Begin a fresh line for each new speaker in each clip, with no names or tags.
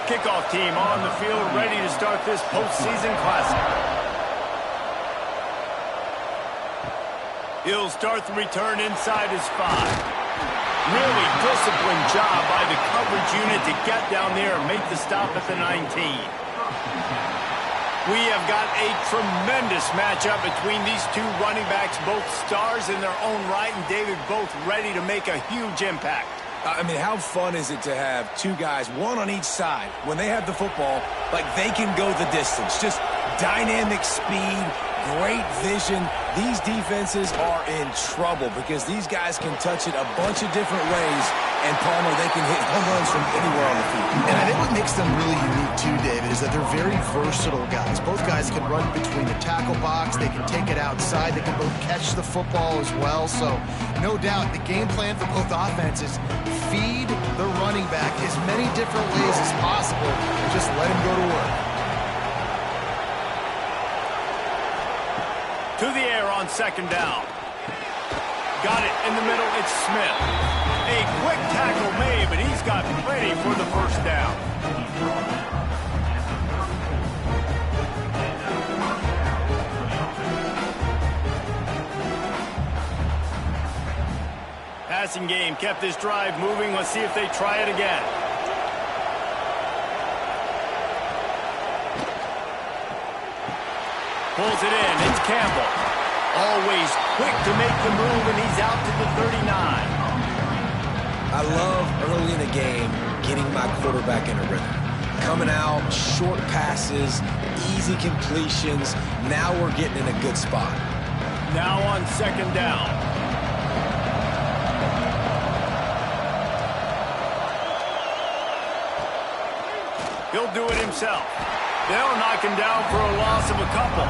Kickoff team on the field, ready to start this postseason classic. He'll start the return inside his 5. Really disciplined job by the coverage unit to get down there and make the stop at the 19. We have got a tremendous matchup between these two running backs, both stars in their own right, and David, both ready to make a huge impact.
I mean, how fun is it to have two guys, one on each side, when they have the football, like they can go the distance. Just dynamic speed, great vision. These defenses are in trouble because these guys can touch it a bunch of different ways, and Palmer, they can hit home runs from anywhere on the field.
And I think what makes them really unique too, David, is that they're very versatile guys. Both guys can run between the tackle box, they can take it outside, they can both catch the football as well. So no doubt the game plan for both offenses, feed the running back as many different ways as possible and just let him go to work.
To the air on second down. Got it in the middle, it's Smith. A quick tackle made, but he's got plenty for the first down. Passing game kept this drive moving. Let's see if they try it again. Pulls it in. It's Campbell. Always quick to make the move, and he's out to the 39.
I love early in the game getting my quarterback in a rhythm. Coming out, short passes, easy completions. Now we're getting in a good spot.
Now on second down. He'll do it himself. They'll knock him down for a loss of a couple.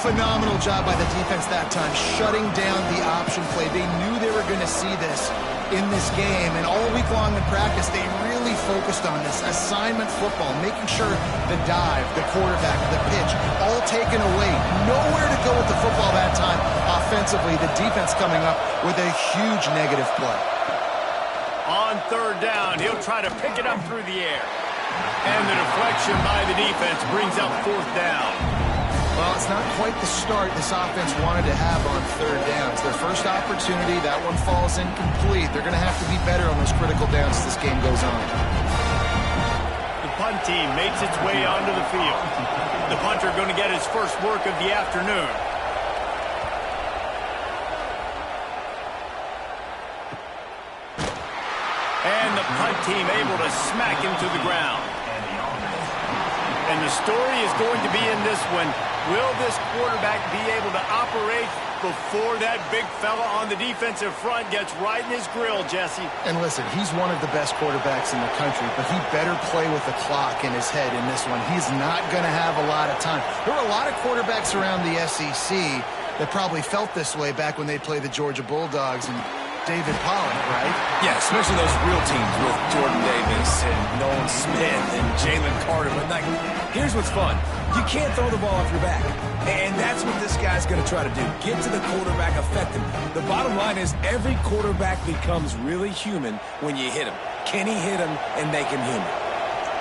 Phenomenal job by the defense that time, shutting down the option play. They knew they were going to see this in this game, and all week long in practice, they really focused on this assignment football, making sure the dive, the quarterback, the pitch, all taken away. Nowhere to go with the football that time. Offensively, the defense coming up with a huge negative play.
On third down, he'll try to pick it up through the air. And the deflection by the defense brings up fourth down.
Well, it's not quite the start this offense wanted to have on third down. It's their first opportunity. That one falls incomplete. They're going to have to be better on those critical downs as this game goes on.
The punt team makes its way onto the field. The punter going to get his first work of the afternoon. And the punt team able to smack him to the ground. And the story is going to be in this one. Will this quarterback be able to operate before that big fella on the defensive front gets right in his grill, Jesse?
And listen, he's one of the best quarterbacks in the country, but he better play with the clock in his head in this one. He's not going to have a lot of time. There were a lot of quarterbacks around the SEC that probably felt this way back when they played the Georgia Bulldogs and David Pollock, right?
Yeah, especially those real teams with Jordan Davis and Nolan Smith and Jalen Carter. But like, here's what's fun. You can't throw the ball off your back. And that's what this guy's going to try to do. Get to the quarterback, affect him. The bottom line is every quarterback becomes really human when you hit him. Can he hit him and make him human?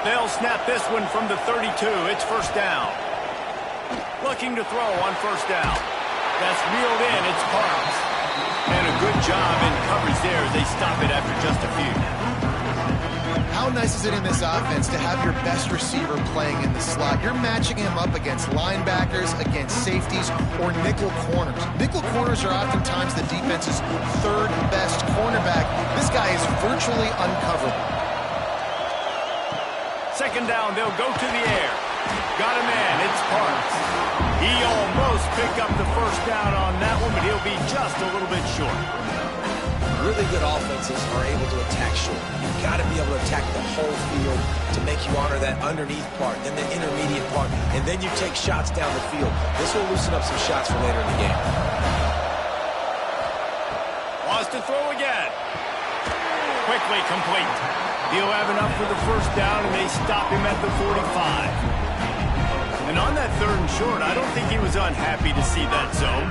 They'll snap this one from the 32. It's first down. Looking to throw on first down. That's reeled in. It's Parks. And a good job in coverage there as they stop it after just a few.
How nice is it in this offense to have your best receiver playing in the slot? You're matching him up against linebackers, against safeties, or nickel corners. Nickel corners are oftentimes the defense's third best cornerback. This guy is virtually uncoverable.
Second down, they'll go to the air. Got a man, it's Parks. He almost picked up the first down on that one, but he'll be just a little bit short.
Really good offenses are able to attack short. You've got to be able to attack the whole field to make you honor that underneath part, then the intermediate part, and then you take shots down the field. This will loosen up some shots for later in the game.
Wants to throw again. Quickly complete. He'll have enough for the first down, and they stop him at the 45. And on that third and short, I don't think he was unhappy to see that zone.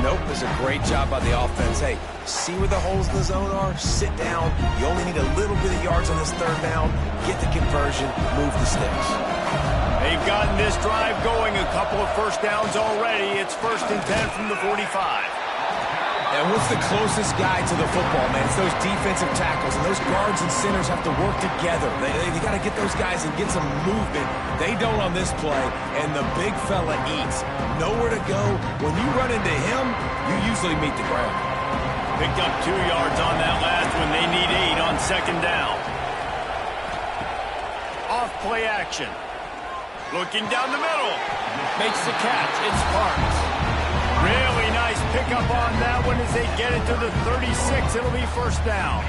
Nope, it's a great job by the offense. Hey, see where the holes in the zone are? Sit down. You only need a little bit of yards on this third down. Get the conversion, move the sticks.
They've gotten this drive going, a couple of first downs already. It's 1st and 10 from the 45.
And what's the closest guy to the football, man? It's those defensive tackles, and those guards and centers have to work together. They got to get those guys and get some movement. They don't on this play, and the big fella eats. Nowhere to go. When you run into him, you usually meet the ground.
Picked up 2 yards on that last one. They need 8 on 2nd down. Off play action. Looking down the middle. Makes the catch. It's Parks. Really nice pickup on that one as they get it to the 36. It'll be 1st down.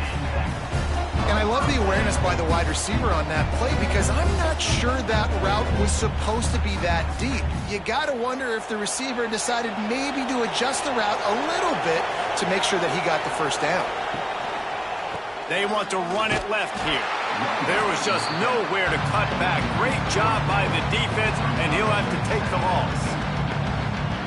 And I love the awareness by the wide receiver on that play because I'm not sure that route was supposed to be that deep. You got to wonder if the receiver decided maybe to adjust the route a little bit to make sure that he got the 1st down.
They want to run it left here. There was just nowhere to cut back. Great job by the defense, and he'll have to take the loss.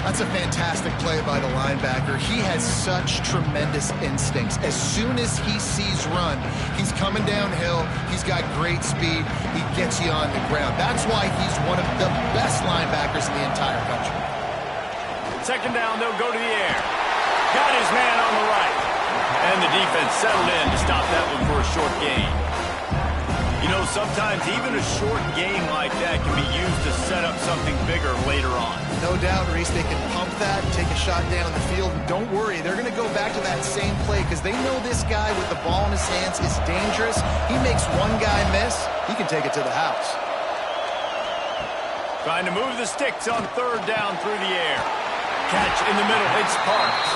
That's a fantastic play by the linebacker. He has such tremendous instincts. As soon as he sees run, he's coming downhill. He's got great speed. He gets you on the ground. That's why he's one of the best linebackers in the entire country.
2nd down, they'll go to the air. Got his man on the right. And the defense settled in to stop that one for a short gain. You know, sometimes even a short game like that can be used to set up something bigger later on.
No doubt, Reese, they can pump that, take a shot down the field, and don't worry, they're going to go back to that same play because they know this guy with the ball in his hands is dangerous. He makes one guy miss, he can take it to the house.
Trying to move the sticks on 3rd down through the air. Catch in the middle, it's Parks.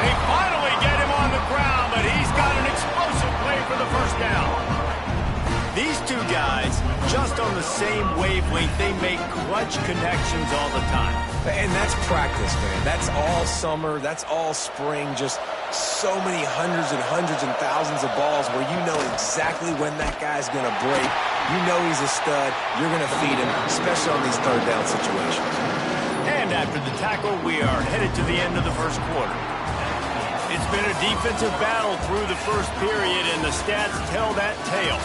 They finally get him on the ground, but he's got an explosive play for the 1st down. These 2 guys, just on the same wavelength, they make clutch connections all the time.
And that's practice, man. That's all summer. That's all spring. Just so many hundreds and thousands of balls where you know exactly when that guy's going to break. You know he's a stud. You're going to feed him, especially on these 3rd down situations.
And after the tackle, we are headed to the end of the 1st quarter. It's been a defensive battle through the 1st period, and the stats tell that tale.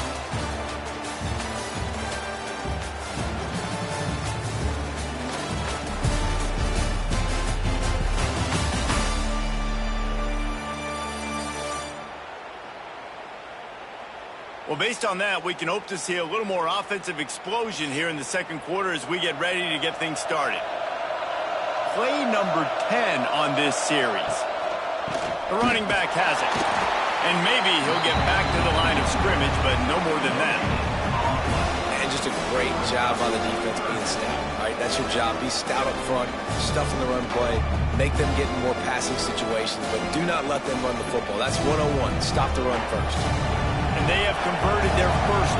Well, based on that, we can hope to see a little more offensive explosion here in the 2nd quarter as we get ready to get things started. Play number 10 on this series. The running back has it. And maybe he'll get back to the line of scrimmage, but no more than that.
And just a great job by the defense being stout. All right, that's your job. Be stout up front, stuff in the run play, make them get in more passing situations, but do not let them run the football. That's 101. Stop the run first.
And they have converted their first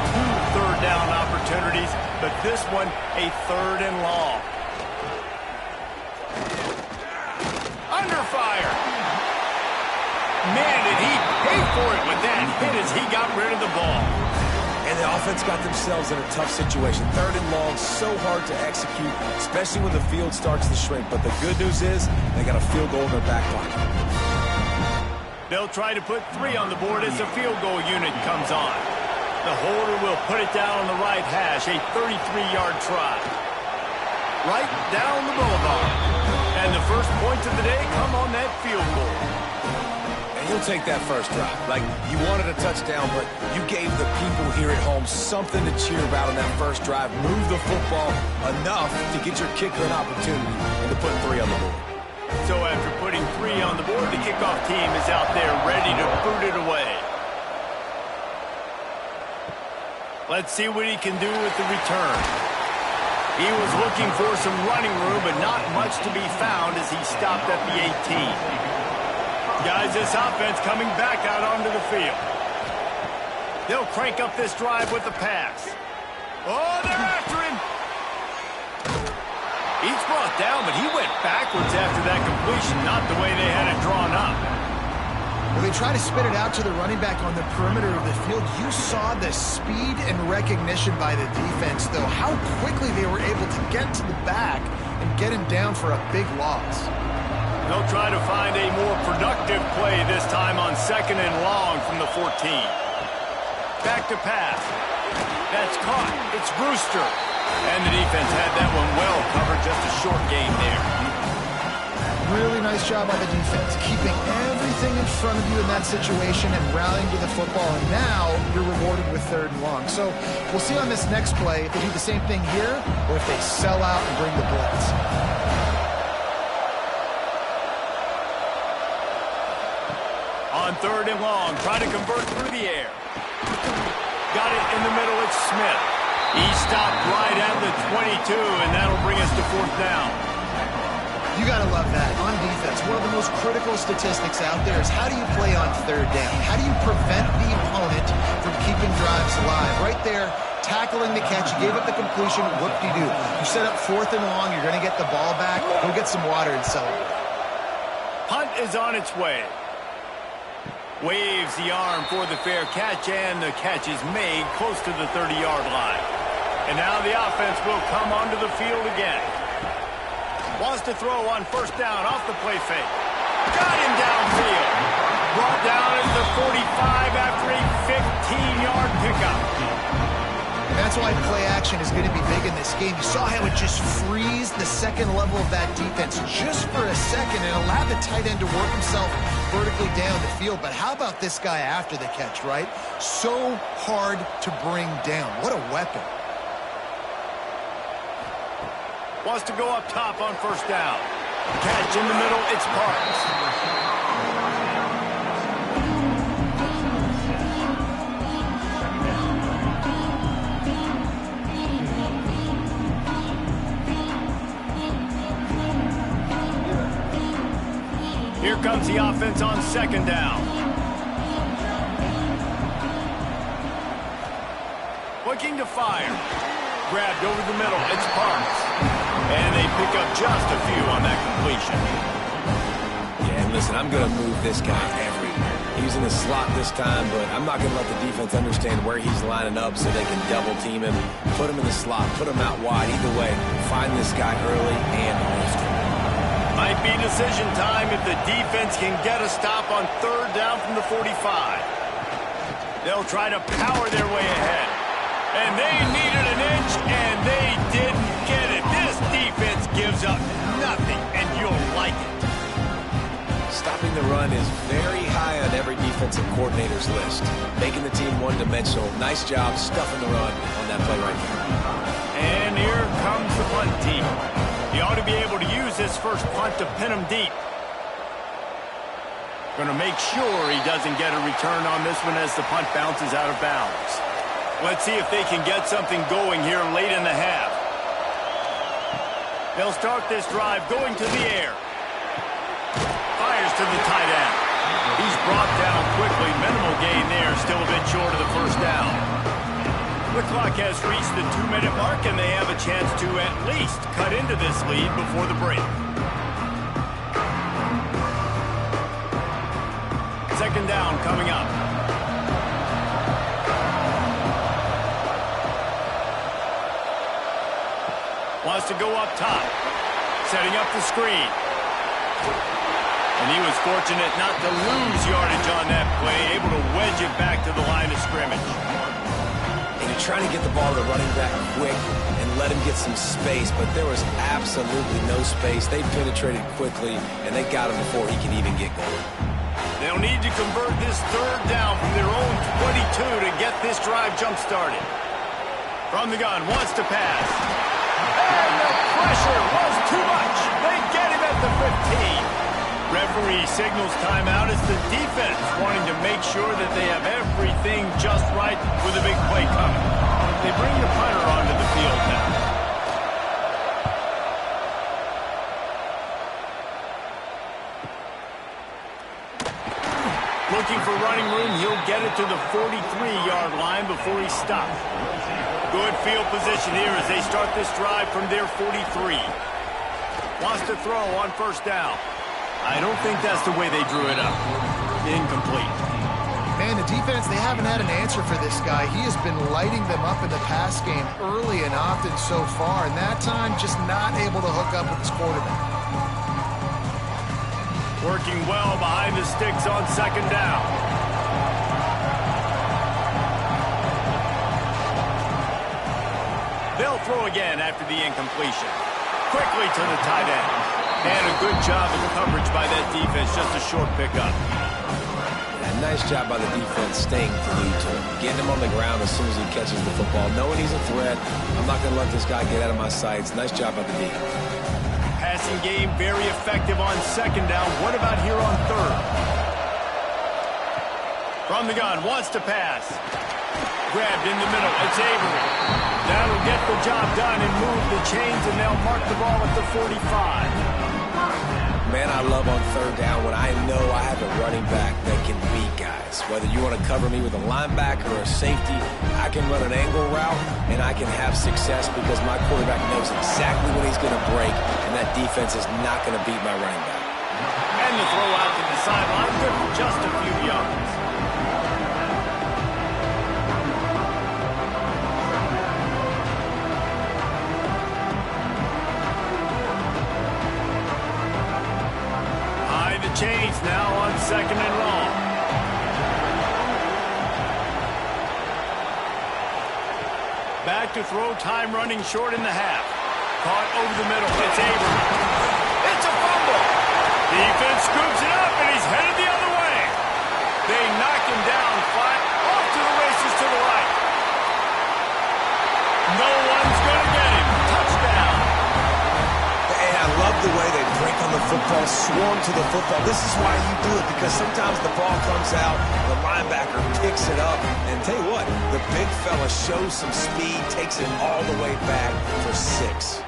2 3rd down opportunities, but this one a 3rd and long. Under fire. Man, did he pay for it with that hit as he got rid of the ball.
And the offense got themselves in a tough situation. 3rd and long, so hard to execute, especially when the field starts to shrink. But the good news is they got a field goal in their back pocket.
They'll try to put 3 on the board as the field goal unit comes on. The holder will put it down on the right hash, a 33-yard try. Right down the boulevard. And the first points of the day come on that field goal.
And you'll take that first drive. Like, you wanted a touchdown, but you gave the people here at home something to cheer about on that first drive. Move the football enough to get your kicker an opportunity and to put 3 on the board.
So after putting 3 on the board, the kickoff team is out there ready to boot it away. Let's see what he can do with the return. He was looking for some running room, but not much to be found as he stopped at the 18. Guys, this offense coming back out onto the field. They'll crank up this drive with the pass. Oh, they're after him. He's brought down, but he went backwards after that completion, not the way they had it drawn up.
Well, they try to spit it out to the running back on the perimeter of the field. You saw the speed and recognition by the defense, though, how quickly they were able to get to the back and get him down for a big loss.
They'll try to find a more productive play this time on 2nd and long from the 14. Back to pass. That's caught. It's Brewster. And the defense had that one well covered. Just a short gain there.
Really nice job by the defense, keeping everything in front of you in that situation and rallying to the football. And now you're rewarded with 3rd and long. So we'll see on this next play if they do the same thing here or if they sell out and bring the blitz.
On 3rd and long, trying to convert through the air. Got it in the middle. It's Smith. He stopped right at the 22, and that'll bring us to 4th down.
You got to love that. On defense, one of the most critical statistics out there is how do you play on 3rd down? How do you prevent the opponent from keeping drives alive? Right there, tackling the catch. You gave up the completion. Whoop-de-doo. You set up 4th and long. You're going to get the ball back. Go get some water and celebrate.
Punt is on its way. Waves the arm for the fair catch, and the catch is made close to the 30-yard line. And now the offense will come onto the field again. Wants to throw on 1st down off the play fake. Got him downfield. Brought down at the 45 after a 15-yard pickup.
And that's why play action is going to be big in this game. You saw how it just freezed the 2nd level of that defense just for a second and allowed the tight end to work himself vertically down the field. But how about this guy after the catch, right? So hard to bring down. What a weapon.
Wants to go up top on 1st down. Catch in the middle, it's Parks. Here comes the offense on 2nd down. Looking to fire. Grabbed over the middle, it's Parks. And they pick up just a few on that completion.
Yeah, and listen, I'm going to move this guy everywhere. He's in the slot this time, but I'm not going to let the defense understand where he's lining up so they can double team him, put him in the slot, put him out wide. Either way, find this guy early and often.
Might be decision time if the defense can get a stop on 3rd down from the 45. They'll try to power their way ahead. And they needed an inch, and they didn't get it. This defense gives up nothing, and you'll like it.
Stopping the run is very high on every defensive coordinator's list. Making the team one-dimensional. Nice job stuffing the run on that play right here.
And here comes the punt team. He ought to be able to use this first punt to pin him deep. Going to make sure he doesn't get a return on this one as the punt bounces out of bounds. Let's see if they can get something going here late in the half. They'll start this drive going to the air. Fires to the tight end. He's brought down quickly. Minimal gain there. Still a bit short of the 1st down. The clock has reached the 2-minute mark, and they have a chance to at least cut into this lead before the break. 2nd down coming up. Wants to go up top. Setting up the screen. And he was fortunate not to lose yardage on that play, able to wedge it back to the line of scrimmage.
And you're trying to get the ball to the running back quick and let him get some space, but there was absolutely no space. They penetrated quickly, and they got him before he could even get going.
They'll need to convert this 3rd down from their own 22 to get this drive jump-started. From the gun, wants to pass. And the pressure was too much. They get him at the 15. Referee signals timeout as the defense wanting to make sure that they have everything just right with a big play coming. They bring the punter onto the field now. Looking for running room, he'll get it to the 43-yard line before he stops. Good field position here as they start this drive from their 43. Wants to throw on 1st down. I don't think that's the way they drew it up. Incomplete.
Man, the defense, they haven't had an answer for this guy. He has been lighting them up in the pass game early and often so far, and that time just not able to hook up with his quarterback.
Working well behind the sticks on second down. They'll throw again after the incompletion. Quickly to the tight end. And a good job of coverage by that defense, just a short pickup.
Yeah, nice job by the defense staying glued to him. Getting him on the ground as soon as he catches the football. Knowing he's a threat, I'm not going to let this guy get out of my sights. Nice job by the D.
Passing game very effective on second down. What about here on third? From the gun, wants to pass. Grabbed in the middle. It's Avery. That'll get the job done and move the chains, and they'll mark the ball at the 45.
Man, I love on third down when I know I have a running back that can beat guys. Whether you want to cover me with a linebacker or a safety, I can run an angle route, and I can have success because my quarterback knows exactly when he's going to break, and that defense is not going to beat my running back.
And the throw out to the sideline, good for just a few yards. Chains now on second and long. Back to throw, time running short in the half. Caught over the middle. It's Avery. It's a fumble. Defense scoops it up, and he's headed the other way. They knock him down flat, off to the races to the right. No one's going to get him. Touchdown.
And I love the way they break on the football, swarm to the football. This is why you do it, because sometimes the ball comes out, the linebacker picks it up, and tell you what, the big fella shows some speed, takes it all the way back for 6.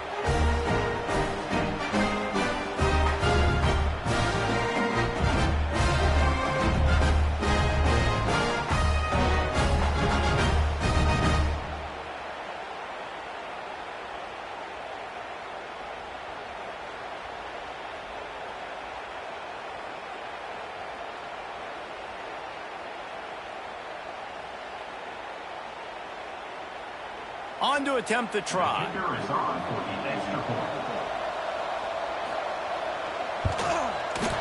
On to attempt the try.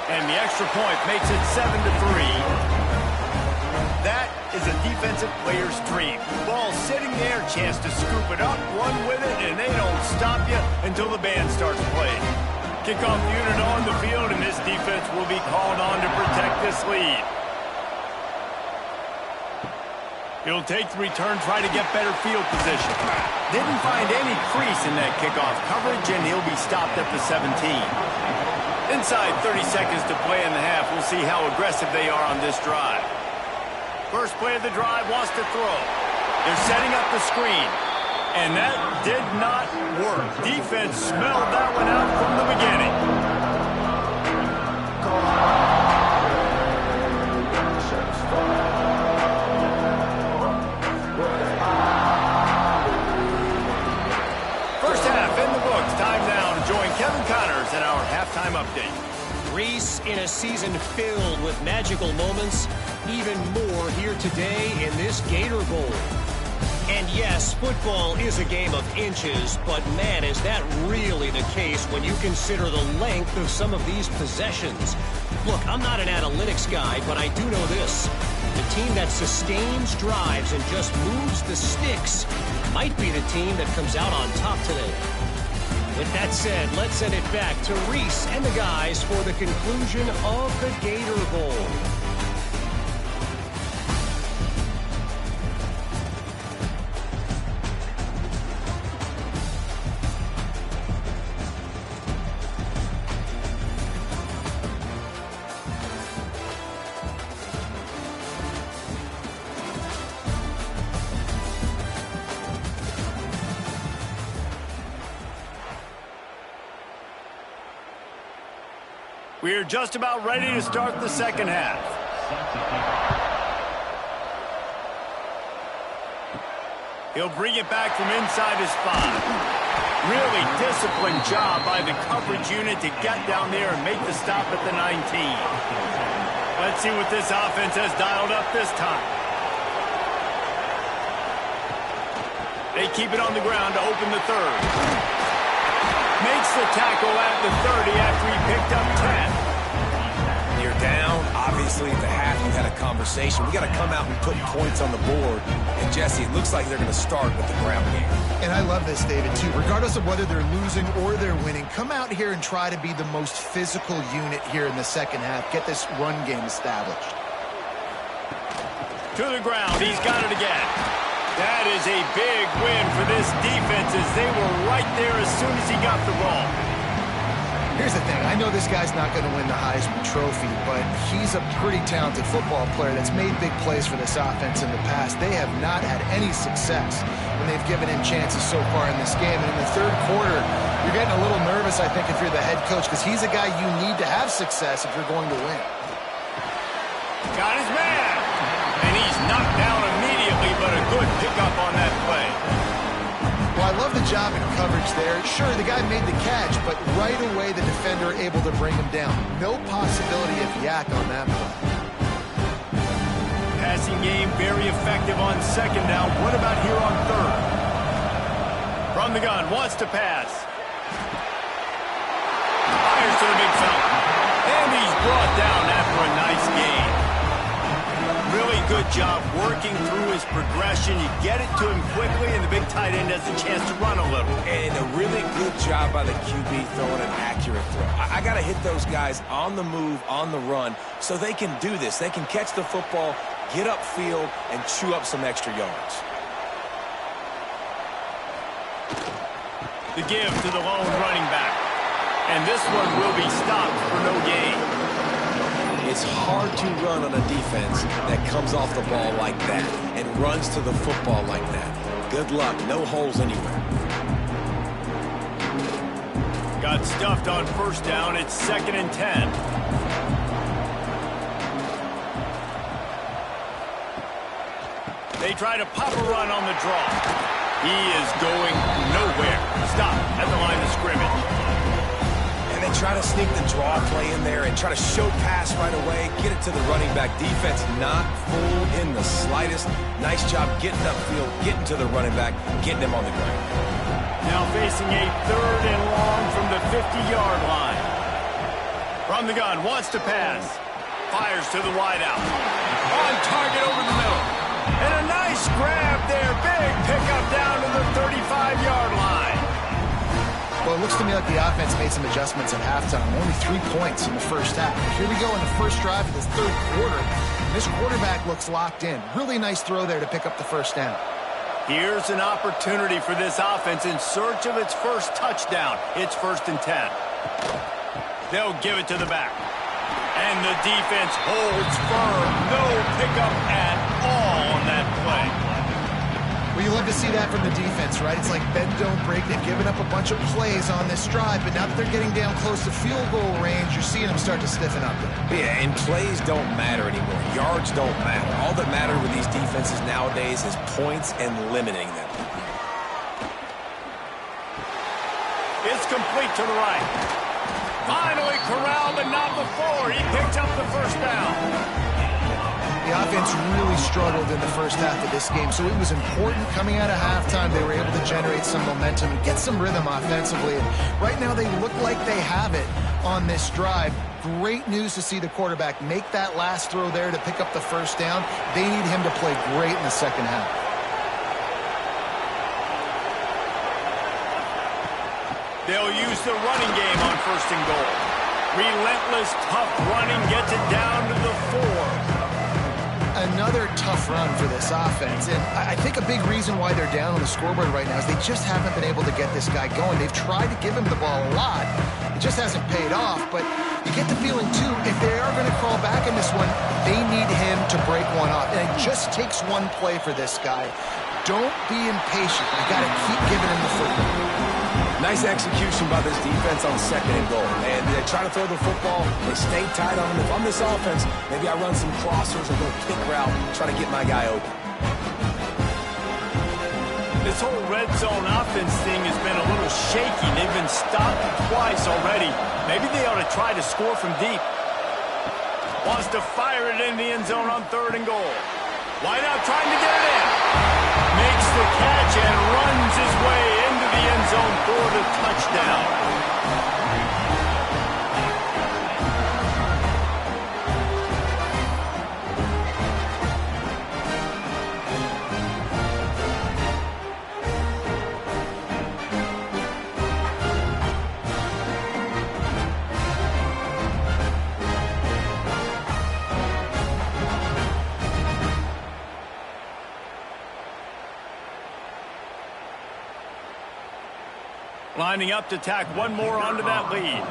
And the extra point makes it 7-3. That is a defensive player's dream. Ball sitting there, chance to scoop it up, run with it, and they don't stop you until the band starts playing. Kickoff unit on the field, and this defense will be called on to protect this lead. He'll take the return, try to get better field position. Didn't find any crease in that kickoff coverage, and he'll be stopped at the 17. Inside 30 seconds to play in the half. We'll see how aggressive they are on this drive. First play of the drive, wants to throw. They're setting up the screen. And that did not work. Defense smelled that one out from the beginning. First half in the books. Time now to join Kevin Connors in our halftime update.
Reese, in a season filled with magical moments, even more here today in this Gator Bowl. And yes, football is a game of inches, but man, is that really the case when you consider the length of some of these possessions. Look, I'm not an analytics guy, but I do know this. The team that sustains drives and just moves the sticks might be the team that comes out on top today. With that said, let's send it back to Reese and the guys for the conclusion of the Gator Bowl.
We're just about ready to start the second half. He'll bring it back from inside his 5. Really disciplined job by the coverage unit to get down there and make the stop at the 19. Let's see what this offense has dialed up this time. They keep it on the ground to open the third. Makes the tackle at the 30 after he picked up 10.
obviously at the half you had a conversation. We got to come out and put points on the board. And Jesse, it looks like they're going to start with the ground game.
And I love this, David, too. Regardless of whether they're losing or they're winning, come out here and try to be the most physical unit here in the second half. Get this run game established.
To the ground. He's got it again. That is a big win for this defense as they were right there as soon as he got the ball.
Here's the thing. I know this guy's not going to win the Heisman Trophy, but he's a pretty talented football player that's made big plays for this offense in the past. They have not had any success when they've given him chances so far in this game. And in the third quarter, you're getting a little nervous, I think, if you're the head coach, because he's a guy you need to have success if you're going to win.
Got his man. And he's knocked down immediately, but a good pickup on that play.
Well, I love the job in coverage there. Sure, the guy made the catch, but right away the defender able to bring him down. No possibility of yak on that play.
Passing game very effective on second down. What about here on third? From the gun, wants to pass. Fires to the big fella. And he's brought down after a nice gain. Really good job working through his progression. You get it to him quickly, and the big tight end has a chance to run a little.
And a really good job by the QB throwing an accurate throw. I got to hit those guys on the move, on the run, so they can do this. They can catch the football, get upfield, and chew up some extra yards.
The give to the lone running back. And this one will be stopped for no gain.
It's hard to run on a defense that comes off the ball like that and runs to the football like that. Good luck. No holes anywhere.
Got stuffed on first down. It's 2nd and 10. They try to pop a run on the draw. He is going nowhere. Stop at the line of scrimmage.
And they try to sneak the draw play in there and try to show pass right away, get it to the running back. Defense not fooled in the slightest. Nice job getting upfield, getting to the running back, getting him on the ground.
Now facing a 3rd and long from the 50-yard line. From the gun, wants to pass. Fires to the wideout. On target over the middle. And a nice grab there. Big pickup down to the 35-yard line.
Well, it looks to me like the offense made some adjustments at halftime. Only 3 points in the first half. Here we go in the first drive of this third quarter. This quarterback looks locked in. Really nice throw there to pick up the first down.
Here's an opportunity for this offense in search of its first touchdown. It's 1st and 10. They'll give it to the back. And the defense holds firm. No pickup at all on that play.
Well, you love to see that from the defense, right? It's like bend, don't break. They've given up a bunch of plays on this drive, but now that they're getting down close to field goal range, you're seeing them start to stiffen up there.
Yeah, and plays don't matter anymore. Yards don't matter. All that matters with these defenses nowadays is points and limiting them.
It's complete to the right. Finally corralled, but not before. He picked up the first down.
The offense really struggled in the first half of this game, so it was important coming out of halftime. They were able to generate some momentum and get some rhythm offensively. And right now they look like they have it on this drive. Great news to see the quarterback make that last throw there to pick up the first down. They need him to play great in the second half.
They'll use the running game on 1st and goal. Relentless, tough running gets it down to the 4.
Another tough run for this offense, and I think a big reason why they're down on the scoreboard right now is they just haven't been able to get this guy going. They've tried to give him the ball a lot. It just hasn't paid off, but you get the feeling, too, if they are going to crawl back in this one, they need him to break one off, and it just takes one play for this guy. Don't be impatient. You got to keep giving him the football.
Nice execution by this defense on 2nd and goal. And they try to throw the football. They stay tight on him. If I'm this offense, maybe I run some crossers, a little kick route, try to get my guy open.
This whole red zone offense thing has been a little shaky. They've been stopped twice already. Maybe they ought to try to score from deep. Wants to fire it in the end zone on 3rd and goal. Wideout trying to get it in. Makes the catch and runs his way into the end zone for the touchdown. Lining up to tack one more onto that lead.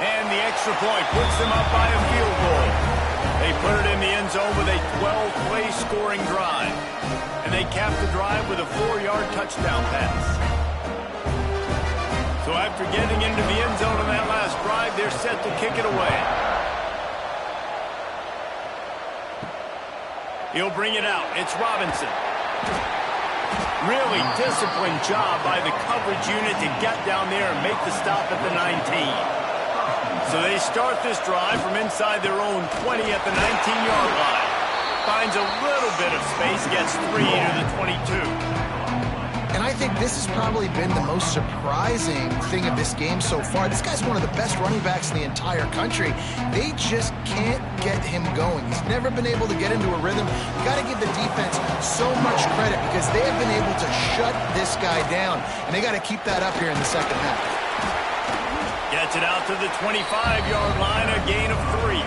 And the extra point puts them up by a field goal. They put it in the end zone with a 12-play scoring drive. And they cap the drive with a 4-yard touchdown pass. So after getting into the end zone on that last drive, they're set to kick it away. He'll bring it out. It's Robinson. Really disciplined job by the coverage unit to get down there and make the stop at the 19. So they start this drive from inside their own 20 at the 19-yard line. Finds a little bit of space, gets 3 to the 22.
And I think this has probably been the most surprising thing of this game so far. This guy's one of the best running backs in the entire country. They just can't get him going. He's never been able to get into a rhythm. You got to give the defense so much credit because they have been able to shut this guy down. And they got to keep that up here in the second half.
Gets it out to the 25-yard line, a gain of 3.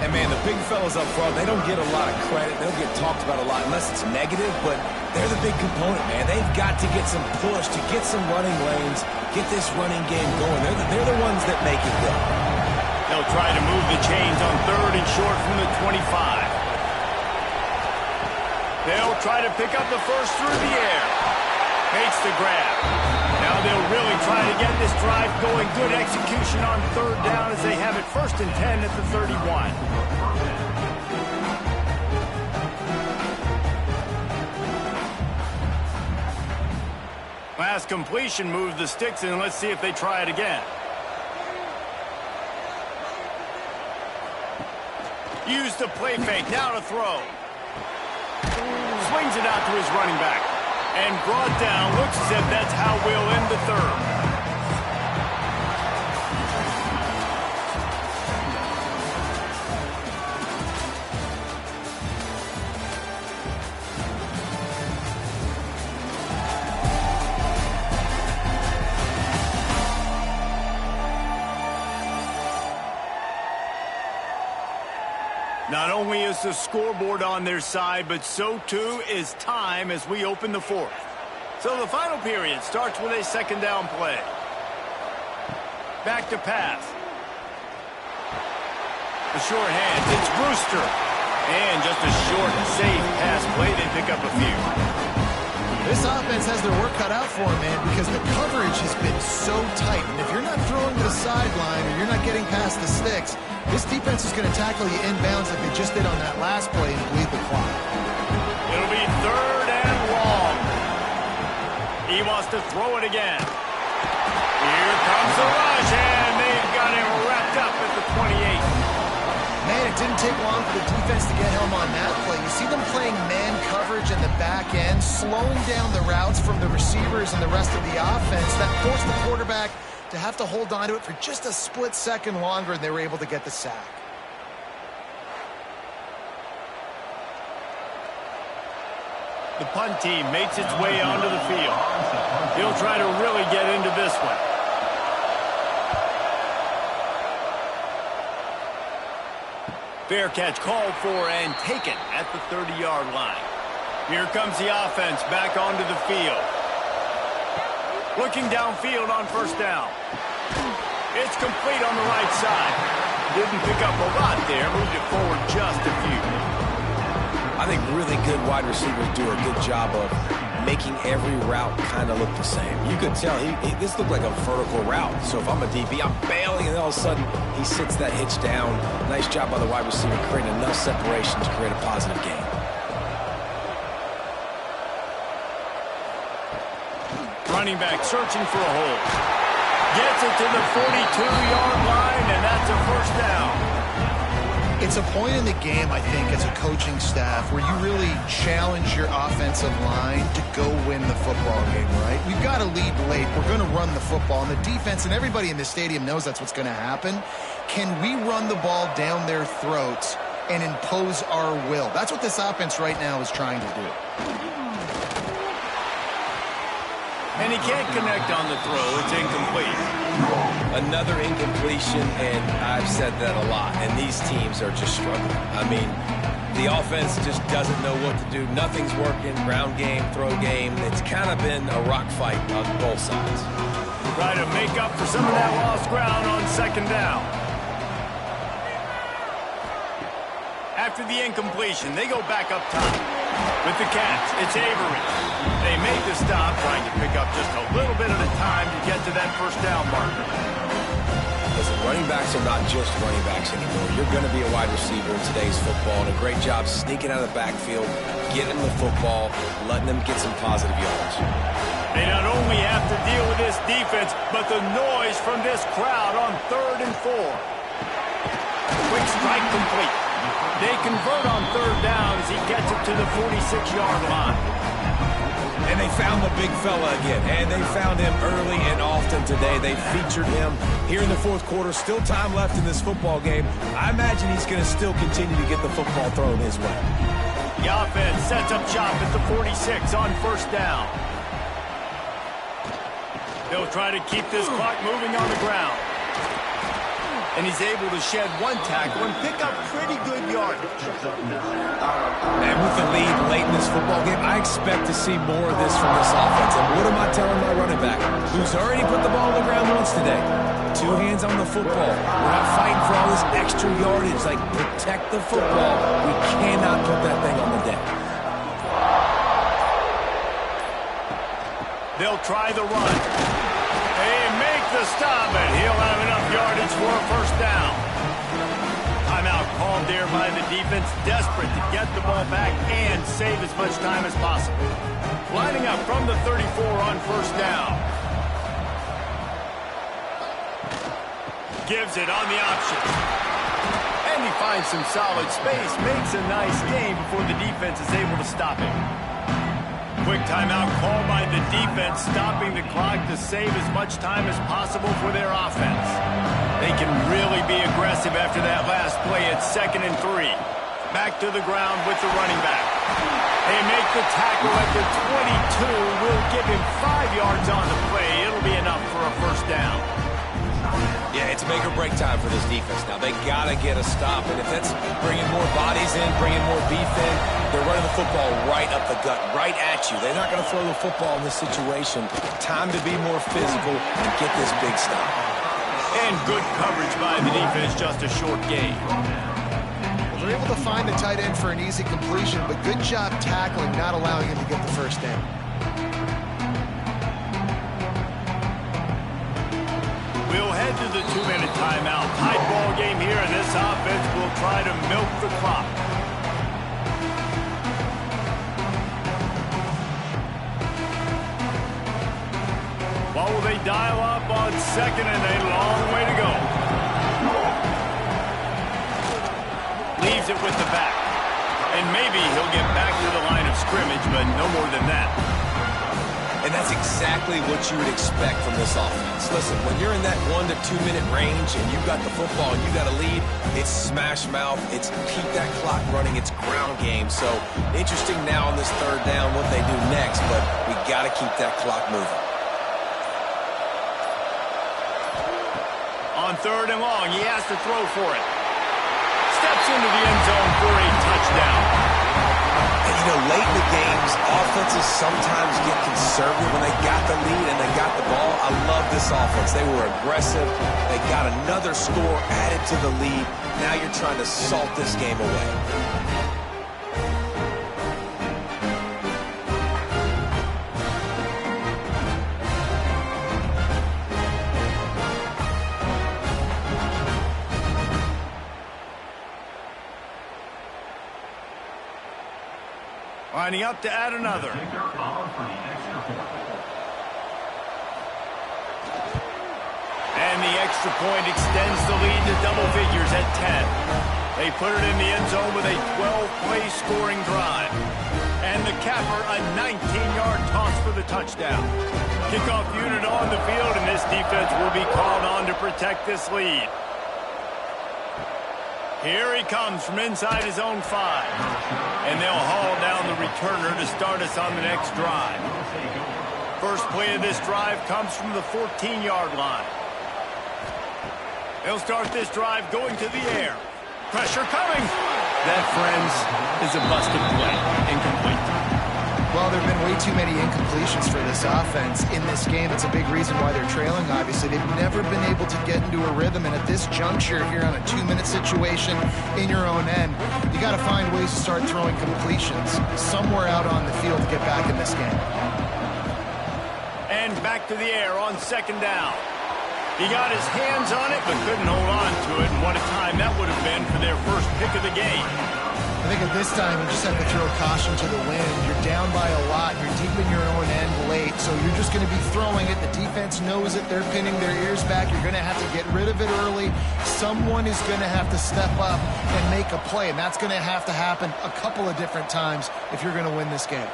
And, man, the big fellas up front, they don't get a lot of credit. They don't get talked about a lot unless it's negative, but they're the big component, man. They've got to get some push, to get some running lanes, get this running game going. They're the ones that make it go.
They'll try to move the chains on 3rd and short from the 25. They'll try to pick up the first through the air. Makes the grab. Now they'll really try to get this drive going. Good execution on 3rd down as they have it 1st and 10 at the 31. Last completion moved the sticks in. Let's see if they try it again. Use the play fake. Now to throw. Swings it out to his running back. And brought down. Looks as if that's how we'll end the 3rd. Not only is the scoreboard on their side, but so too is time as we open the 4th. So the final period starts with a 2nd down play. Back to pass. The short hands, it's Brewster. And just a short, safe pass play, they pick up a few.
This offense has their work cut out for them, man, because the coverage has been so tight. And if you're not throwing to the sideline or you're not getting past the sticks, this defense is going to tackle you inbounds like they just did on that last play and bleed the clock.
It'll be 3rd and long. He wants to throw it again. Here comes the rush, and they've got him wrapped up at the 28.
Man, it didn't take long for the defense to get home on that play. You see them playing man coverage in the back end, slowing down the routes from the receivers and the rest of the offense. That forced the quarterback to have to hold on to it for just a split second longer, and they were able to get the sack.
The punt team makes its way onto the field. He'll try to really get into this one. Fair catch called for and taken at the 30-yard line. Here comes the offense back onto the field. Looking downfield on 1st down. It's complete on the right side. Didn't pick up a lot there. Moved it forward just a few.
I think really good wide receivers do a good job of making every route kind of look the same. You could tell this looked like a vertical route. So if I'm a DB, I'm bailing, and all of a sudden he sits that hitch down. Nice job by the wide receiver creating enough separation to create a positive gain.
Running back searching for a hole. Gets it to the 42-yard line, and that's a 1st down.
It's a point in the game, I think, as a coaching staff where you really challenge your offensive line to go win the football game, right? We've got to lead late. We're going to run the football, and the defense and everybody in the stadium knows that's what's going to happen. Can we run the ball down their throats and impose our will? That's what this offense right now is trying to do.
And he can't connect on the throw. It's incomplete.
Another incompletion, and I've said that a lot, and these teams are just struggling. I mean, The offense just doesn't know what to do. Nothing's working. Ground game, throw game. It's kind of been a rock fight on both sides.
Try to make up for some of that lost ground on second down. After the incompletion, they go back up top. With the catch, it's Avery. They make the stop, trying to pick up just a little bit at a time to get to that first down marker.
Listen, running backs are not just running backs anymore. You're going to be a wide receiver in today's football, and a great job sneaking out of the backfield, getting the football, letting them get some positive yards.
They not only have to deal with this defense, but the noise from this crowd on 3rd and 4. Quick strike complete. They convert on 3rd down as he gets it to the 46-yard line.
And they found the big fella again, and they found him early and often today. They featured him here in the 4th quarter. Still time left in this football game. I imagine he's going to still continue to get the football thrown his way.
The offense sets up shop at the 46 on 1st down. They'll try to keep this clock moving on the ground. And he's able to shed 1 tackle and pick up pretty good yardage.
And with the lead late in this football game, I expect to see more of this from this offense. And what am I telling my running back, who's already put the ball on the ground once today? 2 hands on the football. We're not fighting for all this extra yardage. Like, protect the football. We cannot put that thing on the deck.
They'll try the run. They make the stop, and he'll have enough yardage for a first down. Timeout called there by the defense, desperate to get the ball back and save as much time as possible. Lining up from the 34 on 1st down. Gives it on the option. And he finds some solid space, makes a nice gain before the defense is able to stop him. Quick timeout called by the defense, stopping the clock to save as much time as possible for their offense. They can really be aggressive after that last play at 2nd and 3. Back to the ground with the running back. They make the tackle at the 22. Will give him 5 yards on the play. It'll be enough for a first down.
Yeah, it's make or break time for this defense. Now, they got to get a stop, and if that's bringing more bodies in, bringing more beef in, they're running the football right up the gut, right at you. They're not going to throw the football in this situation. Time to be more physical and get this big stop.
And good coverage by the defense, just a short gain.
Well, they're able to find the tight end for an easy completion, but good job tackling, not allowing him to get the first down.
We'll head to the 2-minute timeout. Tight ball game here, and this offense will try to milk the clock. What will they dial up on 2nd and a long way to go? Leaves it with the back. And maybe he'll get back to the line of scrimmage, but no more than that.
And that's exactly what you would expect from this offense. Listen, when you're in that 1 to 2 minute range and you've got the football and you got a lead, it's smash mouth, it's keep that clock running, it's ground game. So interesting now on this 3rd down what they do next, but we got to keep that clock moving.
On 3rd and long, he has to throw for it. Steps into the end zone for a touchdown.
And, you know, late in the games, offenses sometimes get conservative when they got the lead and they got the ball. I love this offense. They were aggressive. They got another score added to the lead. Now you're trying to salt this game away.
Lining up to add another. And the extra point extends the lead to double figures at 10. They put it in the end zone with a 12-play scoring drive. And the capper, a 19-yard toss for the touchdown. Kickoff unit on the field, and this defense will be called on to protect this lead. Here he comes from inside his own 5. And they'll haul down the returner to start us on the next drive. First play of this drive comes from the 14-yard line. They'll start this drive going to the air. Pressure coming. That, friends, is a busted play. Incomplete.
Well, there have been way too many incompletions for this offense in this game. It's a big reason why they're trailing, obviously. They've never been able to get into a rhythm, and at this juncture here on a 2-minute situation in your own end, you got to find ways to start throwing completions somewhere out on the field to get back in this game.
And back to the air on second down. He got his hands on it, but couldn't hold on to it, and what a time that would have been for their first pick of the game.
I think at this time, you just have to throw caution to the wind. You're down by a lot. You're deep in your own end late, so you're just going to be throwing it. The defense knows it. They're pinning their ears back. You're going to have to get rid of it early. Someone is going to have to step up and make a play, and that's going to happen a couple of different times if you're going to win this game.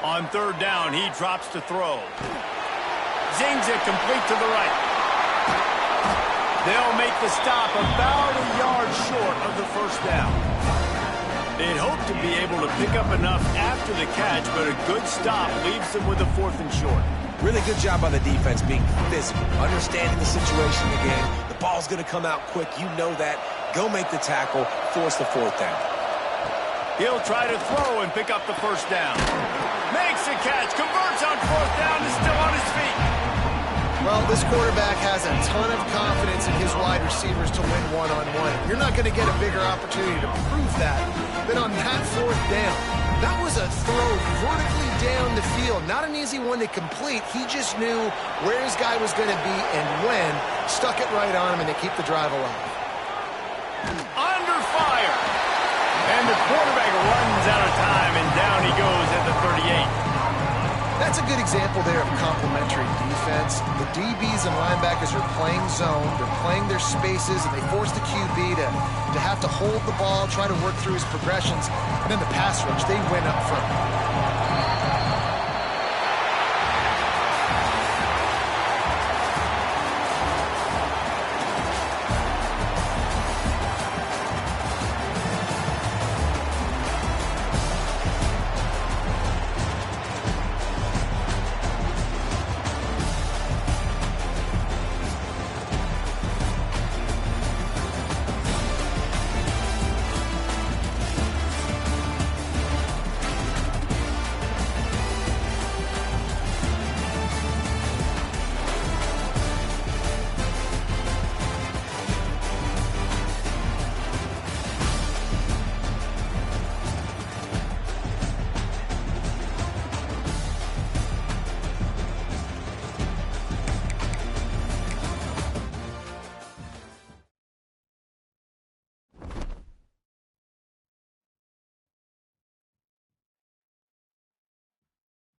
On third down, he drops to throw. Zings it complete to the right. They'll make the stop about a yard short of the first down. They'd hope to be able to pick up enough after the catch, but a good stop leaves them with a 4th and short.
Really good job by the defense being physical, understanding the situation in the game. The ball's going to come out quick. You know that. Go make the tackle, force the 4th down.
He'll try to throw and pick up the first down. Makes a catch, converts on 4th down, is still on his feet.
Well, this quarterback has a ton of confidence in his wide receivers to win one-on-one. You're not going to get a bigger opportunity to prove that than on that 4th down. That was a throw vertically down the field. Not an easy one to complete. He just knew where his guy was going to be and when. Stuck it right on him, and they keep the drive alive.
Under fire. And the quarterback runs out of time, and down he goes at the 38.
That's a good example there of complementary defense. The DBs and linebackers are playing zone. They're playing their spaces, and they force the QB to have to hold the ball, try to work through his progressions. And then the pass rush, they win up front.